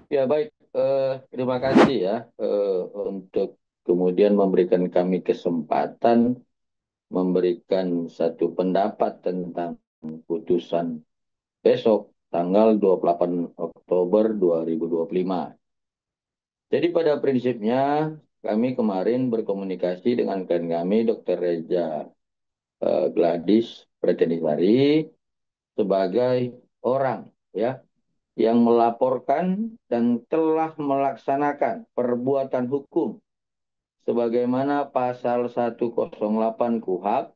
Ya baik, terima kasih ya untuk kemudian memberikan kami kesempatan memberikan satu pendapat tentang putusan besok tanggal 28 Oktober 2025. Jadi pada prinsipnya kami kemarin berkomunikasi dengan klien kami Dr. Reza Gladys Pretenisari sebagai orang ya yang melaporkan dan telah melaksanakan perbuatan hukum sebagaimana pasal 108 KUHP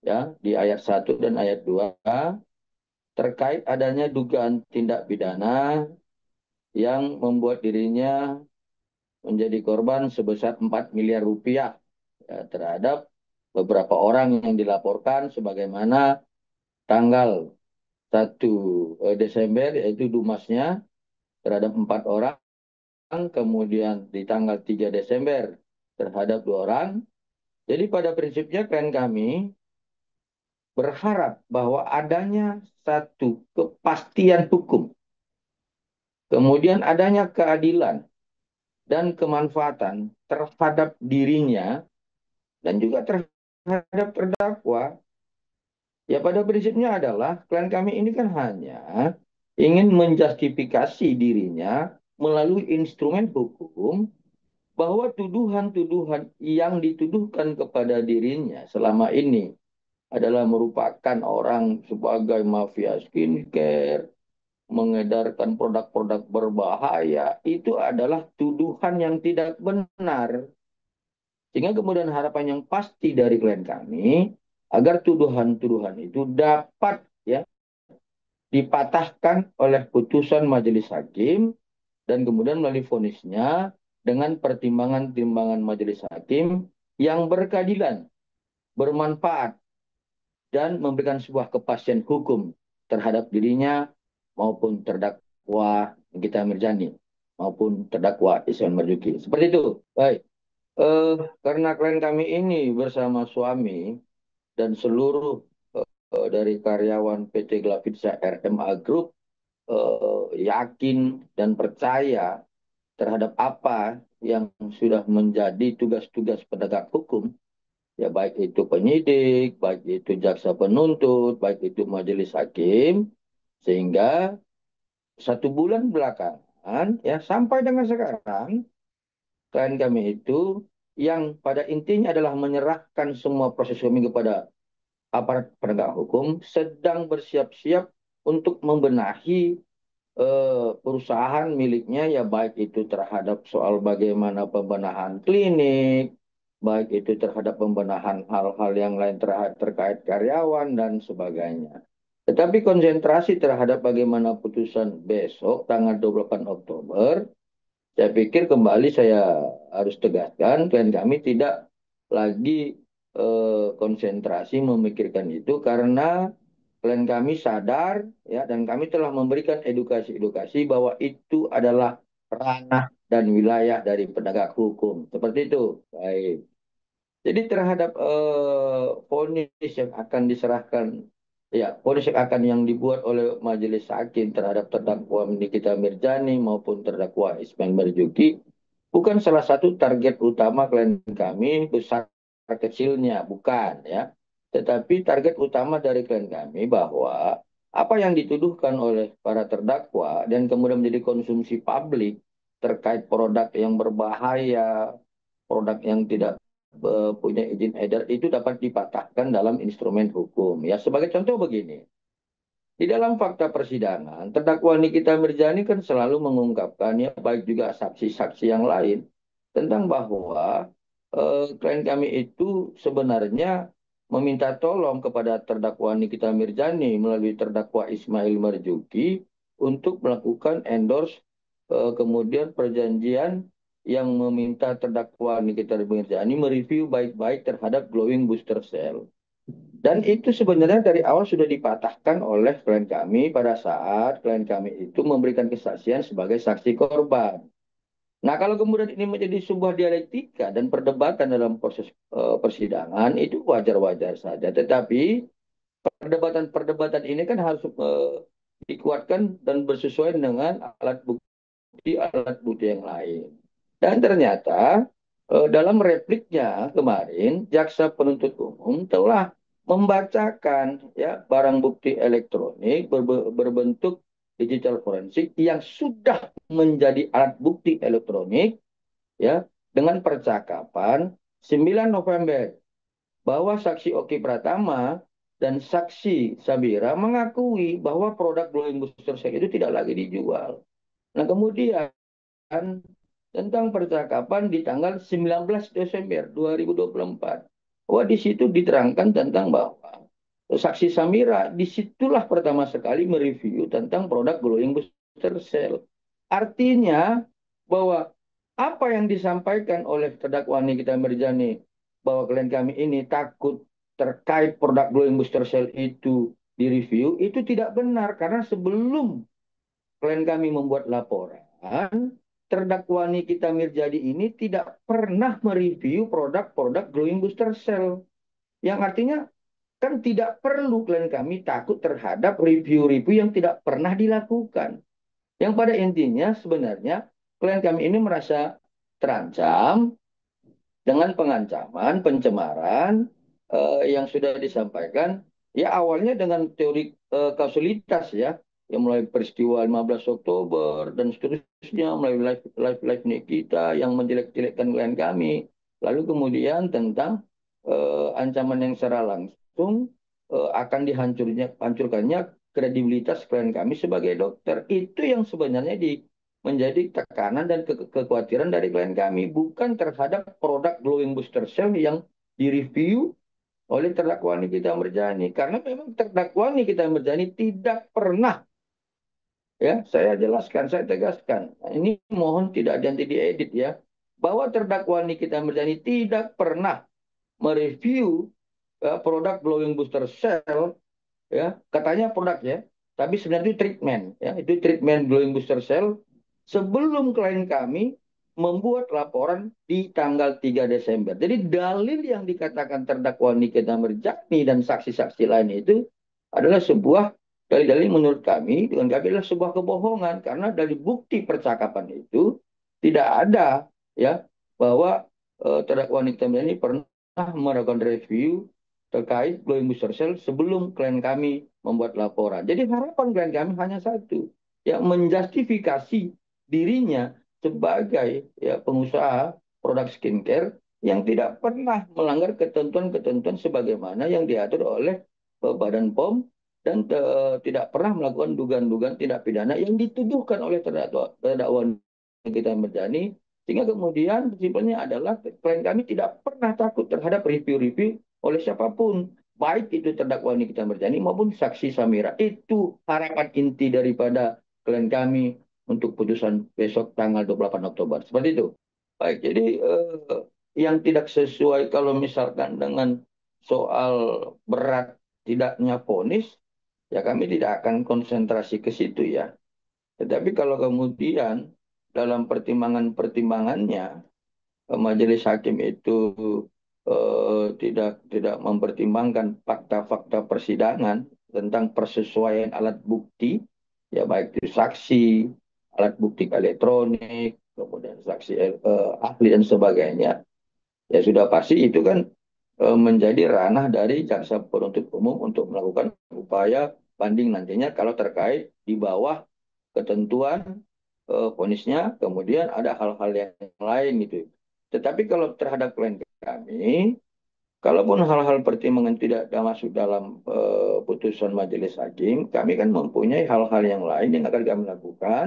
ya di ayat 1 dan ayat 2 terkait adanya dugaan tindak pidana yang membuat dirinya menjadi korban sebesar 4 miliar rupiah ya, terhadap beberapa orang yang dilaporkan sebagaimana tanggal 1 Desember yaitu Dumasnya terhadap 4 orang, kemudian di tanggal 3 Desember terhadap 2 orang. Jadi pada prinsipnya klien kami berharap bahwa adanya satu kepastian hukum, kemudian adanya keadilan dan kemanfaatan terhadap dirinya dan juga terhadap terdakwa. Ya pada prinsipnya adalah klien kami ini kan hanya ingin menjustifikasi dirinya melalui instrumen hukum bahwa tuduhan-tuduhan yang dituduhkan kepada dirinya selama ini adalah merupakan orang sebagai mafia skincare, mengedarkan produk-produk berbahaya, itu adalah tuduhan yang tidak benar. Sehingga kemudian harapan yang pasti dari klien kami, agar tuduhan-tuduhan itu dapat ya dipatahkan oleh putusan majelis hakim dan kemudian melalui vonisnya dengan pertimbangan-timbangan majelis hakim yang berkeadilan, bermanfaat, dan memberikan sebuah kepastian hukum terhadap dirinya maupun terdakwa Nikita Mirzani maupun terdakwa Ismail Marzuki. Seperti itu. Baik. Karena klien kami ini bersama suami dan seluruh dari karyawan PT Glavitsa RMA Group yakin dan percaya terhadap apa yang sudah menjadi tugas-tugas penegak hukum, ya baik itu penyidik, baik itu jaksa penuntut, baik itu majelis hakim, sehingga 1 bulan belakangan ya sampai dengan sekarang klien kami itu yang pada intinya adalah menyerahkan semua proses hukum kepada aparat penegak hukum sedang bersiap-siap untuk membenahi perusahaan miliknya ya baik itu terhadap soal bagaimana pembenahan klinik, baik itu terhadap pembenahan hal-hal yang lain terkait karyawan dan sebagainya. Tetapi konsentrasi terhadap bagaimana putusan besok tanggal 28 Oktober, saya pikir kembali saya harus tegaskan klien kami tidak lagi konsentrasi memikirkan itu karena klien kami sadar ya dan kami telah memberikan edukasi-edukasi bahwa itu adalah ranah dan wilayah dari penegak hukum. Seperti itu. Baik. Jadi terhadap vonis yang akan diserahkan, ya vonis yang akan yang dibuat oleh majelis hakim terhadap terdakwa Nikita Mirzani maupun terdakwa Ismail Marzuki bukan salah satu target utama klien kami besar kecilnya, bukan ya. Tetapi target utama dari klien kami bahwa apa yang dituduhkan oleh para terdakwa dan kemudian menjadi konsumsi publik terkait produk yang berbahaya, produk yang tidak punya izin edar itu dapat dipatahkan dalam instrumen hukum. Ya, sebagai contoh begini. Di dalam fakta persidangan, terdakwa Nikita Mirzani kan selalu mengungkapkan ya baik juga saksi-saksi yang lain tentang bahwa klien kami itu sebenarnya meminta tolong kepada terdakwa Nikita Mirzani melalui terdakwa Ismail Marzuki untuk melakukan endorse kemudian perjanjian yang meminta terdakwa Nikita Mirzani mereview baik-baik terhadap glowing booster cell. Dan itu sebenarnya dari awal sudah dipatahkan oleh klien kami pada saat klien kami itu memberikan kesaksian sebagai saksi korban. Nah, kalau kemudian ini menjadi sebuah dialektika dan perdebatan dalam proses persidangan, itu wajar-wajar saja. Tetapi perdebatan-perdebatan ini kan harus dikuatkan dan bersesuaian dengan alat bukti bukti alat bukti yang lain. Dan ternyata dalam repliknya kemarin jaksa penuntut umum telah membacakan ya barang bukti elektronik berbentuk digital forensik yang sudah menjadi alat bukti elektronik ya dengan percakapan 9 November bahwa saksi Oki Pratama dan saksi Sabira mengakui bahwa produk Glowing Booster Shake itu tidak lagi dijual. Nah, kemudian tentang percakapan di tanggal 19 Desember 2024. Wah, di situ diterangkan tentang bahwa saksi Samira disitulah pertama sekali mereview tentang produk Glowing Booster Cell. Artinya bahwa apa yang disampaikan oleh terdakwa Nikita Mirjani bahwa klien kami ini takut terkait produk Glowing Booster Cell itu direview, itu tidak benar karena sebelum klien kami membuat laporan, terdakwa Nikita Mirjadi ini tidak pernah mereview produk-produk Glowing Booster Cell. Yang artinya kan tidak perlu klien kami takut terhadap review-review yang tidak pernah dilakukan. Yang pada intinya sebenarnya klien kami ini merasa terancam dengan pengancaman, pencemaran yang sudah disampaikan, ya awalnya dengan teori kausalitas ya, yang mulai peristiwa 15 Oktober dan seterusnya, mulai live Nikita yang menjelek-jelekkan klien kami, lalu kemudian tentang ancaman yang secara langsung akan hancurkannya kredibilitas klien kami sebagai dokter. Itu yang sebenarnya menjadi tekanan dan kekhawatiran dari klien kami, bukan terhadap produk Glowing Booster Cell yang direview oleh terdakwa Nikita Mirjani. Karena memang terdakwa Nikita Mirjani tidak pernah, ya saya jelaskan, saya tegaskan, ini mohon tidak nanti diedit ya, bahwa terdakwa Nikita Mirjani tidak pernah mereview produk Glowing Booster Cell, ya katanya produk ya, tapi sebenarnya itu treatment ya, itu treatment Glowing Booster Cell sebelum klien kami membuat laporan di tanggal 3 Desember. Jadi dalil yang dikatakan terdakwa Nikita Mirjani dan saksi-saksi lain itu adalah sebuah dalil-dalil menurut kami dengan kami adalah sebuah kebohongan karena dari bukti percakapan itu tidak ada ya bahwa terdakwa Nikita Mirjani pernah melakukan review terkait glowing booster cell sebelum klien kami membuat laporan. Jadi harapan klien kami hanya satu, ya menjustifikasi dirinya sebagai ya pengusaha produk skincare yang tidak pernah melanggar ketentuan-ketentuan sebagaimana yang diatur oleh Badan POM dan tidak pernah melakukan dugaan-dugaan tindak pidana yang dituduhkan oleh terdakwa Nikita Mirjani, sehingga kemudian simpelnya adalah klien kami tidak pernah takut terhadap review-review oleh siapapun, baik itu terdakwa Nikita Mirjani maupun saksi Samira. Itu harapan inti daripada klien kami untuk putusan besok tanggal 28 Oktober. Seperti itu. Baik, jadi yang tidak sesuai kalau misalkan dengan soal berat tidaknya vonis, ya kami tidak akan konsentrasi ke situ ya. Tetapi kalau kemudian dalam pertimbangan-pertimbangannya majelis hakim itu tidak mempertimbangkan fakta-fakta persidangan tentang persesuaian alat bukti, ya baik itu saksi, alat bukti elektronik, kemudian saksi ahli dan sebagainya, ya sudah pasti itu kan menjadi ranah dari jaksa penuntut umum untuk melakukan upaya banding nantinya kalau terkait di bawah ketentuan vonisnya, kemudian ada hal-hal yang lain gitu. Tetapi kalau terhadap klien kami, kalaupun hal-hal pertimbangan tidak masuk dalam putusan majelis hakim, kami kan mempunyai hal-hal yang lain yang akan kami lakukan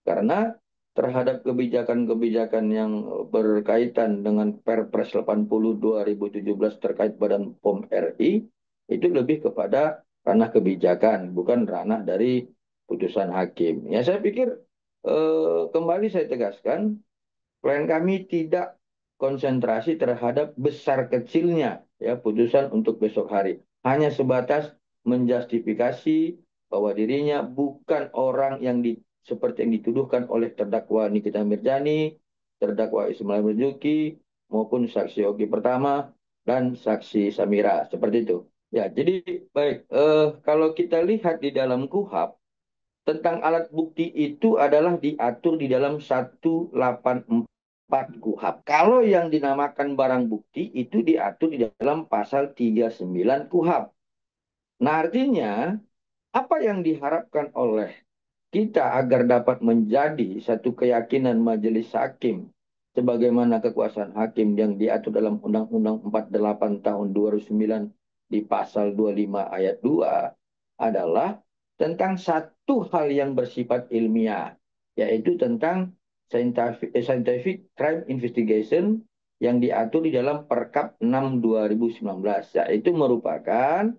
karena terhadap kebijakan-kebijakan yang berkaitan dengan Perpres 80 2017 terkait Badan POM RI, itu lebih kepada ranah kebijakan, bukan ranah dari putusan hakim. Ya saya pikir kembali saya tegaskan, klien kami tidak konsentrasi terhadap besar kecilnya ya putusan untuk besok hari. Hanya sebatas menjustifikasi bahwa dirinya bukan orang yang seperti yang dituduhkan oleh terdakwa Nikita Mirjani, terdakwa Ismail Marzuki, maupun saksi Oki Pertama dan saksi Samira. Seperti itu. Ya, jadi baik. Kalau kita lihat di dalam KUHP, tentang alat bukti itu adalah diatur di dalam 184 KUHP. Kalau yang dinamakan barang bukti itu diatur di dalam pasal 39 KUHP. Nah, artinya apa yang diharapkan oleh kita agar dapat menjadi satu keyakinan majelis hakim sebagaimana kekuasaan hakim yang diatur dalam Undang-Undang 48 tahun 2009 di pasal 25 ayat 2 adalah tentang satu hal yang bersifat ilmiah, yaitu tentang scientific crime investigation yang diatur di dalam Perkap 6 2019, yaitu merupakan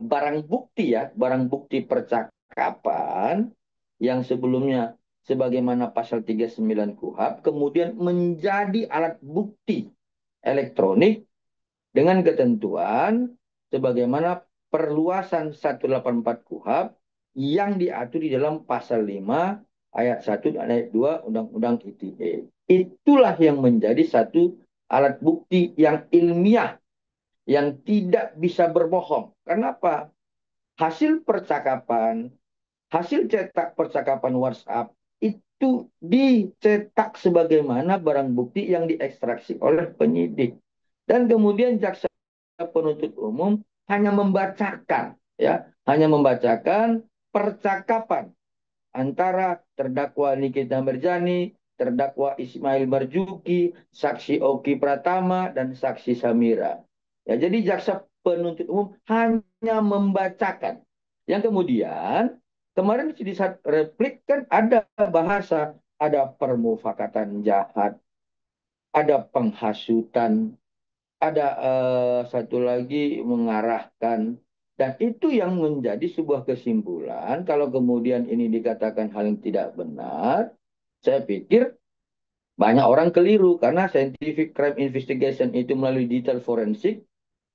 barang bukti ya, barang bukti percakapan yang sebelumnya sebagaimana pasal 39 KUHP kemudian menjadi alat bukti elektronik dengan ketentuan sebagaimana perluasan 184 KUHP yang diatur di dalam pasal 5 ayat 1 dan ayat 2 Undang-Undang ITE. Itulah yang menjadi satu alat bukti yang ilmiah yang tidak bisa berbohong. Kenapa? Hasil percakapan, hasil cetak percakapan WhatsApp itu dicetak sebagaimana barang bukti yang diekstraksi oleh penyidik. Dan kemudian jaksa penuntut umum hanya membacakan, ya, hanya membacakan percakapan antara terdakwa Nikita Mirjani, terdakwa Ismail Marzuki, saksi Oki Pratama, dan saksi Samira. Ya, jadi jaksa penuntut umum hanya membacakan. Yang kemudian, kemarin di saat replik kan ada bahasa, ada permufakatan jahat, ada penghasutan, ada satu lagi mengarahkan. Dan itu yang menjadi sebuah kesimpulan. Kalau kemudian ini dikatakan hal yang tidak benar, saya pikir banyak orang keliru. Karena scientific crime investigation itu melalui digital forensik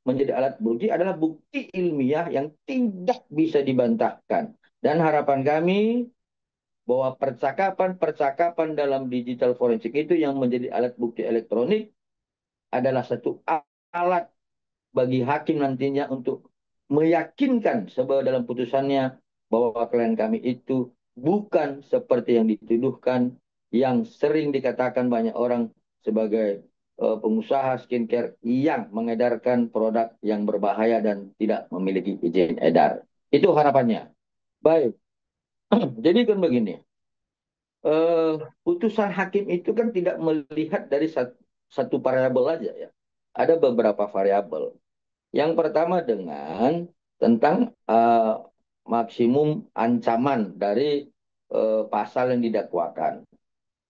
menjadi alat bukti adalah bukti ilmiah yang tidak bisa dibantahkan. Dan harapan kami bahwa percakapan-percakapan dalam digital forensik itu yang menjadi alat bukti elektronik adalah satu alat bagi hakim nantinya untuk meyakinkan sebab dalam putusannya bahwa klien kami itu bukan seperti yang dituduhkan, yang sering dikatakan banyak orang sebagai pengusaha skincare yang mengedarkan produk yang berbahaya dan tidak memiliki izin edar. Itu harapannya. Baik, jadi kan begini, putusan hakim itu kan tidak melihat dari satu variabel aja ya. Ada beberapa variabel. Yang pertama dengan tentang maksimum ancaman dari pasal yang didakwakan.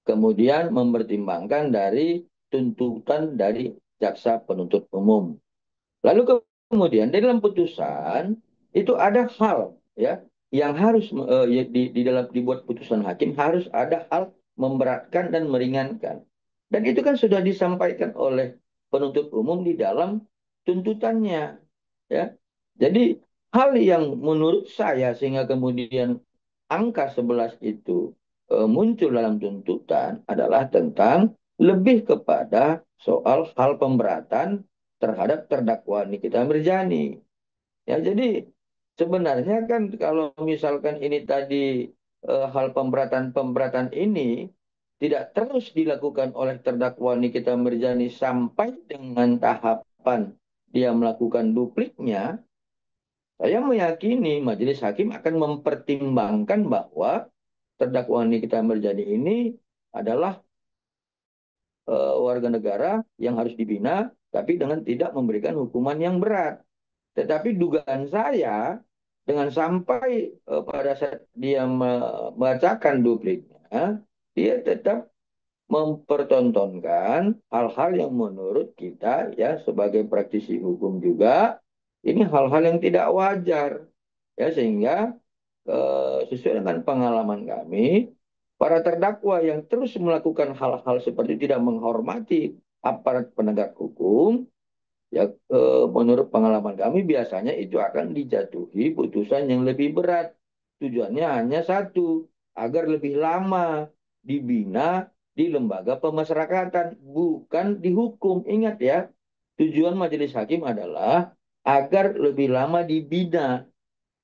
Kemudian mempertimbangkan dari tuntutan dari jaksa penuntut umum. Lalu kemudian di dalam putusan itu ada hal ya yang harus di dalam dibuat putusan hakim harus ada hal memberatkan dan meringankan. Dan itu kan sudah disampaikan oleh penuntut umum di dalam tuntutannya ya. Jadi hal yang menurut saya sehingga kemudian angka 11 itu muncul dalam tuntutan adalah tentang lebih kepada soal hal pemberatan terhadap terdakwa Nikita Mirjani. Ya, jadi sebenarnya kan kalau misalkan ini tadi hal pemberatan-pemberatan ini tidak terus dilakukan oleh terdakwa Nikita Mirjani sampai dengan tahapan dia melakukan dupliknya, saya meyakini majelis hakim akan mempertimbangkan bahwa terdakwa Nikita Mirjani ini adalah warga negara yang harus dibina, tapi dengan tidak memberikan hukuman yang berat. Tetapi dugaan saya, dengan sampai pada saat dia membacakan dupliknya, dia tetap mempertontonkan hal-hal yang menurut kita ya sebagai praktisi hukum juga ini hal-hal yang tidak wajar ya sehingga sesuai dengan pengalaman kami para terdakwa yang terus melakukan hal-hal seperti tidak menghormati aparat penegak hukum ya menurut pengalaman kami biasanya itu akan dijatuhi putusan yang lebih berat. Tujuannya hanya satu, agar lebih lama dibina di lembaga pemasyarakatan, bukan dihukum. Ingat ya, tujuan majelis hakim adalah agar lebih lama dibina.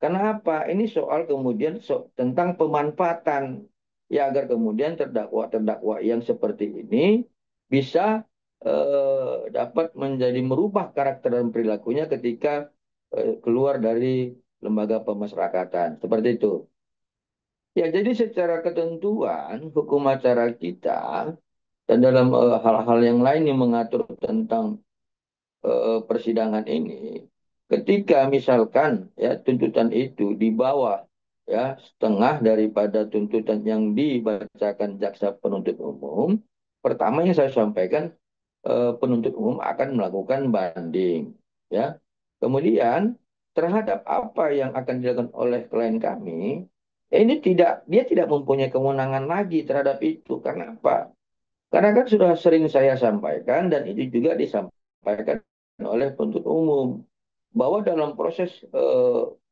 Kenapa? Ini soal kemudian tentang pemanfaatan, ya agar kemudian terdakwa-terdakwa yang seperti ini bisa dapat menjadi merubah karakter dan perilakunya ketika keluar dari lembaga pemasyarakatan. Seperti itu. Ya, jadi secara ketentuan hukum acara kita dan dalam hal-hal yang lain yang mengatur tentang persidangan ini, ketika misalkan ya tuntutan itu di bawah ya setengah daripada tuntutan yang dibacakan jaksa penuntut umum, pertama yang saya sampaikan, penuntut umum akan melakukan banding, ya. Kemudian terhadap apa yang akan dilakukan oleh klien kami, ini dia tidak mempunyai kewenangan lagi terhadap itu. Karena apa? Karena kan sudah sering saya sampaikan dan itu juga disampaikan oleh penuntut umum bahwa dalam proses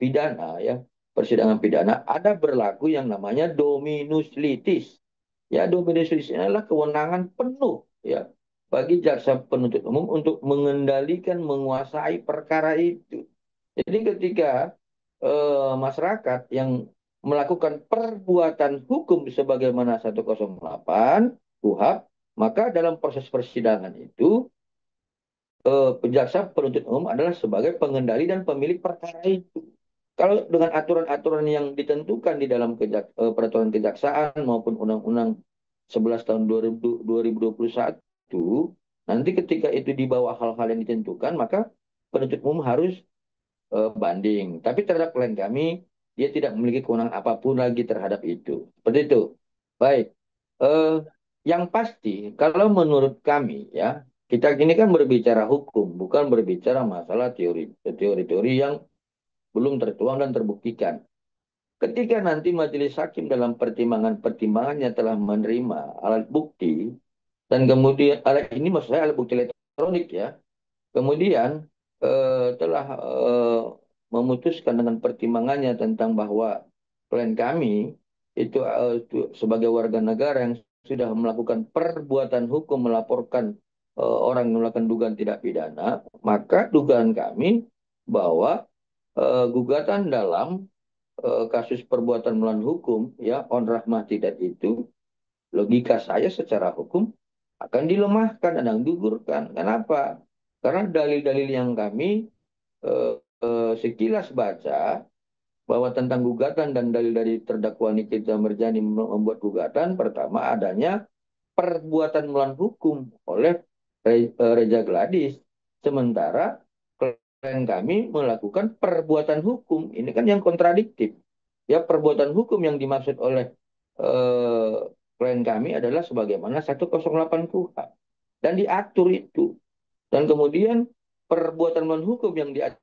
pidana ya persidangan pidana ada berlaku yang namanya dominus litis. Ya, dominus litis ini adalah kewenangan penuh ya bagi jaksa penuntut umum untuk mengendalikan, menguasai perkara itu. Jadi ketika masyarakat yang melakukan perbuatan hukum sebagaimana 108 KUHP, maka dalam proses persidangan itu penjaksa penuntut umum adalah sebagai pengendali dan pemilik perkara itu. Kalau dengan aturan-aturan yang ditentukan di dalam peraturan kejaksaan maupun Undang-Undang 11 tahun 2021, nanti ketika itu di bawah hal-hal yang ditentukan, maka penuntut umum harus banding. Tapi terhadap klien kami, dia tidak memiliki kewenangan apapun lagi terhadap itu. Seperti itu. Baik. Eh, yang pasti, kalau menurut kami ya, kita ini kan berbicara hukum, bukan berbicara masalah teori-teori yang belum tertuang dan terbuktikan. Ketika nanti majelis hakim dalam pertimbangan-pertimbangannya telah menerima alat bukti, dan kemudian alat ini maksud saya alat bukti elektronik ya, kemudian telah memutuskan dengan pertimbangannya tentang bahwa klien kami itu sebagai warga negara yang sudah melakukan perbuatan hukum melaporkan orang yang melakukan dugaan tidak pidana, maka dugaan kami bahwa gugatan dalam kasus perbuatan melawan hukum ya on rahmah tidak itu, logika saya secara hukum akan dilemahkan dan digugurkan. Kenapa? Karena dalil-dalil yang kami sekilas baca bahwa tentang gugatan dan dalil dari terdakwa Nikita Mirjani membuat gugatan, pertama adanya perbuatan melawan hukum oleh Reza Gladys. Sementara klien kami melakukan perbuatan hukum. Ini kan yang kontradiktif. Ya, perbuatan hukum yang dimaksud oleh eh, klien kami adalah sebagaimana 108 KUHP. Dan diatur itu. Dan kemudian perbuatan melawan hukum yang diatur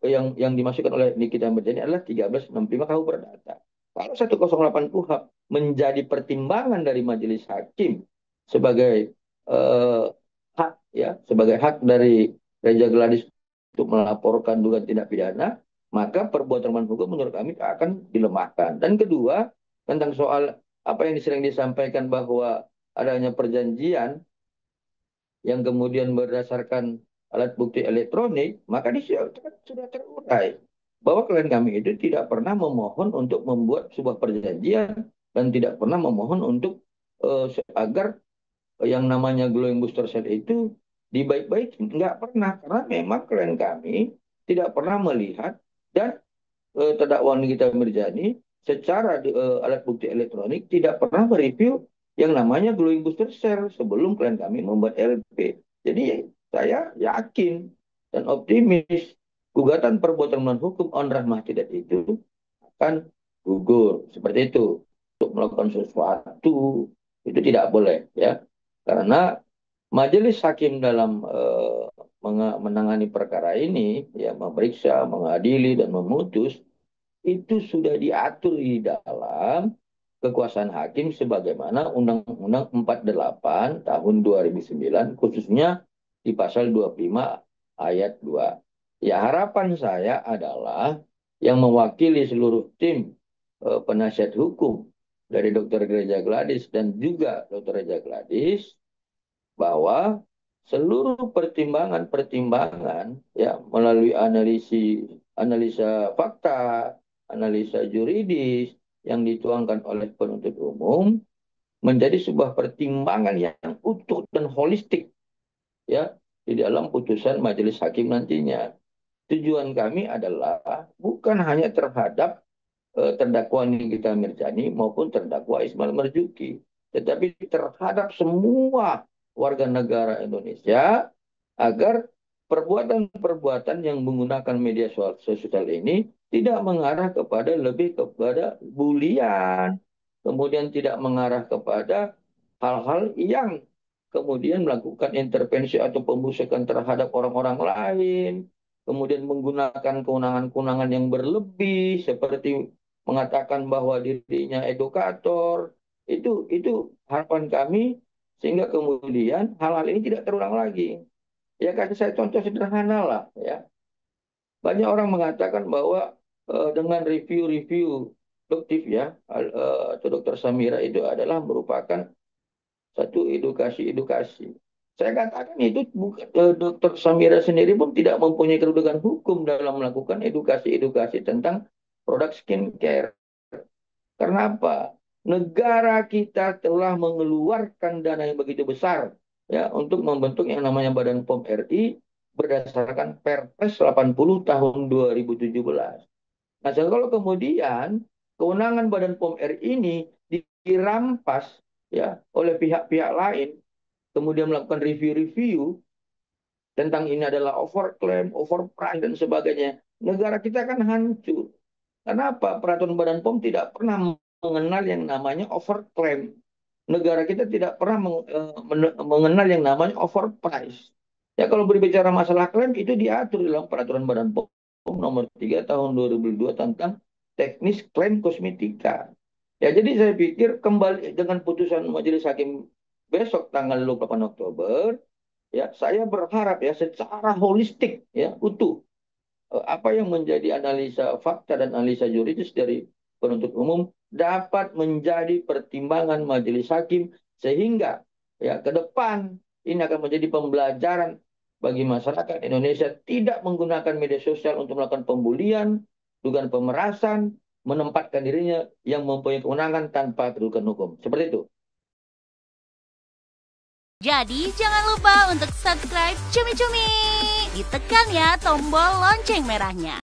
yang dimasukkan oleh Nikita Mirjani adalah 1365 KUH Perdata. Kalau 108 KUHP menjadi pertimbangan dari majelis hakim sebagai hak ya, sebagai hak dari Reza Gladys untuk melaporkan dugaan tindak pidana, maka perbuatan melawan hukum menurut kami akan dilemahkan. Dan kedua, tentang soal apa yang sering disampaikan bahwa adanya perjanjian yang kemudian berdasarkan alat bukti elektronik, maka di situ kan sudah terurai bahwa klien kami itu tidak pernah memohon untuk membuat sebuah perjanjian dan tidak pernah memohon untuk agar yang namanya glowing booster cell itu dibaik-baik, nggak pernah, karena memang klien kami tidak pernah melihat dan terdakwa Nikita Mirjani secara alat bukti elektronik tidak pernah mereview yang namanya glowing booster cell sebelum klien kami membuat LP. Jadi saya yakin dan optimis gugatan perbuatan melawan hukum on rahmah tidak itu akan gugur seperti itu. Untuk melakukan sesuatu itu tidak boleh ya, karena majelis hakim dalam menangani perkara ini ya memeriksa, mengadili dan memutus itu sudah diatur di dalam kekuasaan hakim sebagaimana Undang-Undang 48 tahun 2009 khususnya di pasal 25 ayat 2. Ya, harapan saya adalah yang mewakili seluruh tim penasihat hukum dari Dr. Gereja Gladys dan juga Dr. Reja Gladys bahwa seluruh pertimbangan-pertimbangan ya melalui analisis analisa fakta, analisa juridis yang dituangkan oleh penuntut umum menjadi sebuah pertimbangan yang utuh dan holistik ya di dalam putusan majelis hakim nantinya. Tujuan kami adalah bukan hanya terhadap terdakwa Nikita Mirzani maupun terdakwa Ismail Marzuki, tetapi terhadap semua warga negara Indonesia agar perbuatan-perbuatan yang menggunakan media sosial ini tidak mengarah kepada lebih kepada bulian, kemudian tidak mengarah kepada hal-hal yang kemudian melakukan intervensi atau pembusukan terhadap orang-orang lain, kemudian menggunakan kewenangan-kewenangan yang berlebih seperti mengatakan bahwa dirinya edukator. Itu harapan kami sehingga kemudian hal-hal ini tidak terulang lagi. Ya kasih saya contoh sederhana lah ya. Banyak orang mengatakan bahwa dengan review-review doktif ya atau dokter Samira itu adalah merupakan satu edukasi-edukasi. Saya katakan itu bukan dokter Samira sendiri pun tidak mempunyai kedudukan hukum dalam melakukan edukasi-edukasi tentang produk skincare. Karena apa? Negara kita telah mengeluarkan dana yang begitu besar ya untuk membentuk yang namanya Badan POM RI berdasarkan Perpres 80 tahun 2017. Nah, kalau kemudian kewenangan Badan POM RI ini dirampas ya oleh pihak-pihak lain, kemudian melakukan review-review tentang ini adalah overclaim, overprice dan sebagainya, negara kita kan hancur. Kenapa? Peraturan Badan POM tidak pernah mengenal yang namanya overclaim. Negara kita tidak pernah mengenal yang namanya overprice. Ya kalau berbicara masalah klaim itu diatur dalam peraturan Badan POM nomor 3 tahun 2002 tentang teknis klaim kosmetika. Ya jadi saya pikir kembali dengan putusan majelis hakim besok tanggal 28 Oktober, ya saya berharap ya secara holistik ya utuh apa yang menjadi analisa fakta dan analisa juridis dari penuntut umum dapat menjadi pertimbangan majelis hakim sehingga ya ke depan ini akan menjadi pembelajaran bagi masyarakat Indonesia tidak menggunakan media sosial untuk melakukan pembulian, dugaan pemerasan, menempatkan dirinya yang mempunyai kewenangan tanpa kedudukan hukum. Seperti itu. Jadi jangan lupa untuk subscribe Cumi Cumi. Ditekan ya tombol lonceng merahnya.